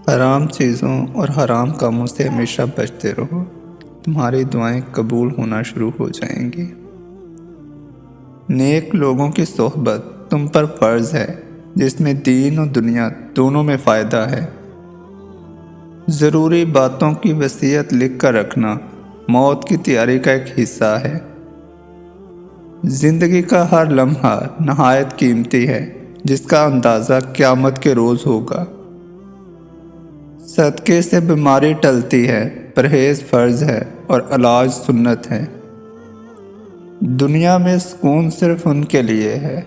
حرام چیزوں اور حرام کاموں سے ہمیشہ بچتے رہو، تمہاری دعائیں قبول ہونا شروع ہو جائیں گی۔ نیک لوگوں کی صحبت تم پر فرض ہے، جس میں دین و دنیا دونوں میں فائدہ ہے۔ ضروری باتوں کی وصیت لکھ کر رکھنا موت کی تیاری کا ایک حصہ ہے۔ زندگی کا ہر لمحہ نہایت قیمتی ہے، جس کا اندازہ قیامت کے روز ہوگا۔ صدقے سے بیماری ٹلتی ہے، پرہیز فرض ہے اور علاج سنت ہے۔ دنیا میں سکون صرف ان کے لیے ہے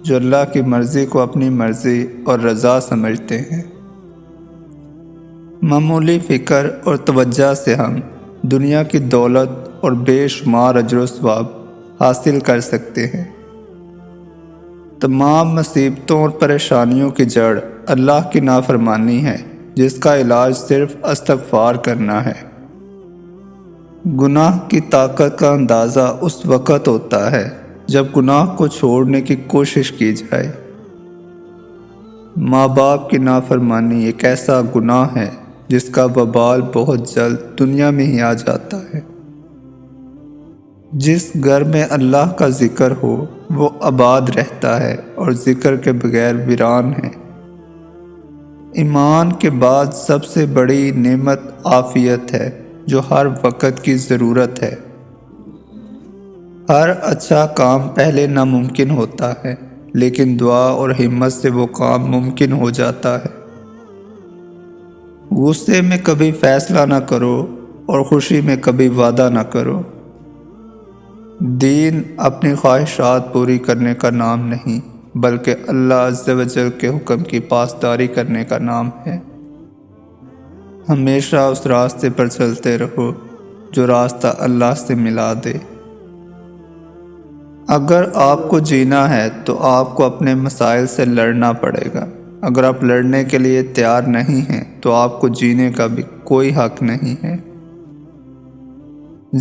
جو اللہ کی مرضی کو اپنی مرضی اور رضا سمجھتے ہیں۔ معمولی فکر اور توجہ سے ہم دنیا کی دولت اور بے شمار اجر و ثواب حاصل کر سکتے ہیں۔ تمام مصیبتوں اور پریشانیوں کی جڑ اللہ کی نافرمانی ہے، جس کا علاج صرف استغفار کرنا ہے۔ گناہ کی طاقت کا اندازہ اس وقت ہوتا ہے جب گناہ کو چھوڑنے کی کوشش کی جائے۔ ماں باپ کی نافرمانی ایک ایسا گناہ ہے جس کا وبال بہت جلد دنیا میں ہی آ جاتا ہے۔ جس گھر میں اللہ کا ذکر ہو وہ آباد رہتا ہے، اور ذکر کے بغیر ویران ہے۔ ایمان کے بعد سب سے بڑی نعمت عافیت ہے، جو ہر وقت کی ضرورت ہے۔ ہر اچھا کام پہلے ناممکن ہوتا ہے، لیکن دعا اور ہمت سے وہ کام ممکن ہو جاتا ہے۔ غصے میں کبھی فیصلہ نہ کرو اور خوشی میں کبھی وعدہ نہ کرو۔ دین اپنی خواہشات پوری کرنے کا نام نہیں، بلکہ اللہ عز و جل کے حکم کی پاسداری کرنے کا نام ہے۔ ہمیشہ اس راستے پر چلتے رہو جو راستہ اللہ سے ملا دے۔ اگر آپ کو جینا ہے تو آپ کو اپنے مسائل سے لڑنا پڑے گا۔ اگر آپ لڑنے کے لیے تیار نہیں ہیں تو آپ کو جینے کا بھی کوئی حق نہیں ہے۔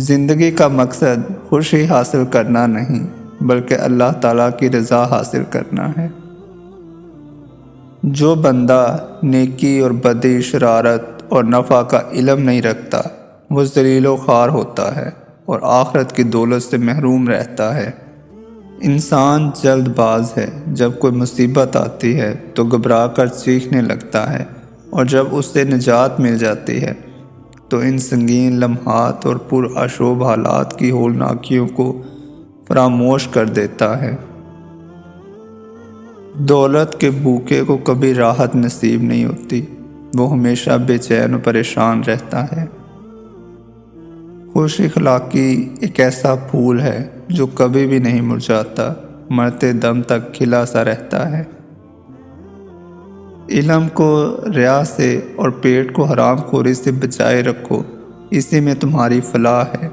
زندگی کا مقصد خوشی حاصل کرنا نہیں، بلکہ اللہ تعالیٰ کی رضا حاصل کرنا ہے۔ جو بندہ نیکی اور بدی، شرارت اور نفع کا علم نہیں رکھتا، وہ ذلیل و خوار ہوتا ہے اور آخرت کی دولت سے محروم رہتا ہے۔ انسان جلد باز ہے، جب کوئی مصیبت آتی ہے تو گھبرا کر چیخنے لگتا ہے، اور جب اس سے نجات مل جاتی ہے تو ان سنگین لمحات اور پرآشوب حالات کی ہولناکیوں کو فراموش کر دیتا ہے۔ دولت کے بھوکے کو کبھی راحت نصیب نہیں ہوتی، وہ ہمیشہ بے چین و پریشان رہتا ہے۔ خوش اخلاقی ایک ایسا پھول ہے جو کبھی بھی نہیں مرجھاتا، مرتے دم تک کھلا سا رہتا ہے۔ علم کو ریا سے اور پیٹ کو حرام خوری سے بچائے رکھو، اسی میں تمہاری فلاح ہے۔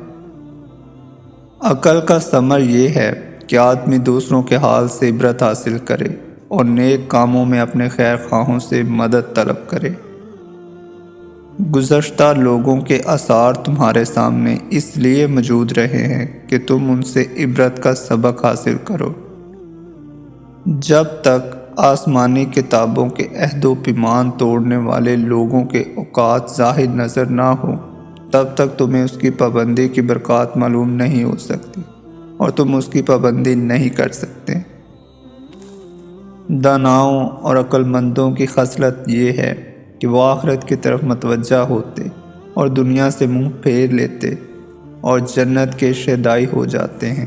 عقل کا ثمر یہ ہے کہ آدمی دوسروں کے حال سے عبرت حاصل کرے اور نیک کاموں میں اپنے خیر خواہوں سے مدد طلب کرے۔ گزشتہ لوگوں کے آثار تمہارے سامنے اس لیے موجود رہے ہیں کہ تم ان سے عبرت کا سبق حاصل کرو۔ جب تک آسمانی کتابوں کے عہد و پیمان توڑنے والے لوگوں کے اوقات ظاہر نظر نہ ہو، تب تک تمہیں اس کی پابندی کی برکات معلوم نہیں ہو سکتی، اور تم اس کی پابندی نہیں کر سکتے۔ داناؤں اور عقل مندوں کی خصلت یہ ہے کہ وہ آخرت کی طرف متوجہ ہوتے اور دنیا سے منہ پھیر لیتے اور جنت کے شیدائی ہو جاتے ہیں۔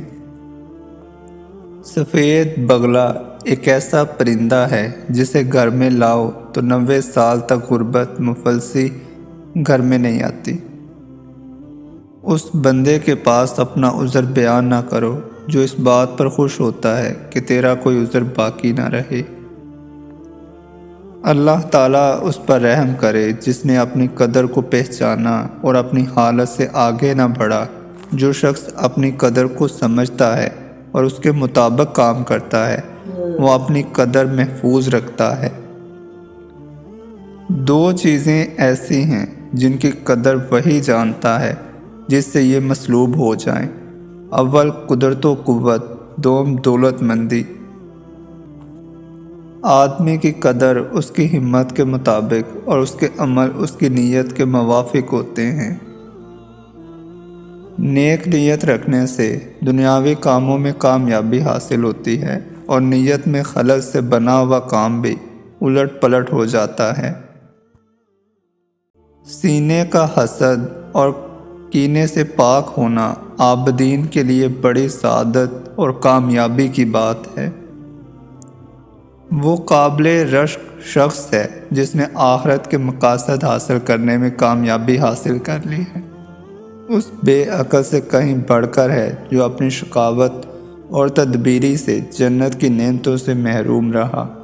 سفید بگلا ایک ایسا پرندہ ہے جسے گھر میں لاؤ تو 90 سال تک غربت مفلسی گھر میں نہیں آتی۔ اس بندے کے پاس اپنا عذر بیان نہ کرو جو اس بات پر خوش ہوتا ہے کہ تیرا کوئی عذر باقی نہ رہے۔ اللہ تعالیٰ اس پر رحم کرے جس نے اپنی قدر کو پہچانا اور اپنی حالت سے آگے نہ بڑھا۔ جو شخص اپنی قدر کو سمجھتا ہے اور اس کے مطابق کام کرتا ہے، وہ اپنی قدر محفوظ رکھتا ہے۔ دو چیزیں ایسی ہیں جن کی قدر وہی جانتا ہے جس سے یہ مسلوب ہو جائیں: اول قدرت و قوت، دوم دولت مندی۔ آدمی کی قدر اس کی ہمت کے مطابق اور اس کے عمل اس کی نیت کے موافق ہوتے ہیں۔ نیک نیت رکھنے سے دنیاوی کاموں میں کامیابی حاصل ہوتی ہے اور نیت میں خلل سے بنا ہوا کام بھی الٹ پلٹ ہو جاتا ہے۔ سینے کا حسد اور کینے سے پاک ہونا عابدین کے لیے بڑی سعادت اور کامیابی کی بات ہے۔ وہ قابل رشک شخص ہے جس نے آخرت کے مقاصد حاصل کرنے میں کامیابی حاصل کر لی ہے۔ اس بے عقل سے کہیں بڑھ کر ہے جو اپنی شقاوت اور تدبیری سے جنت کی نعمتوں سے محروم رہا۔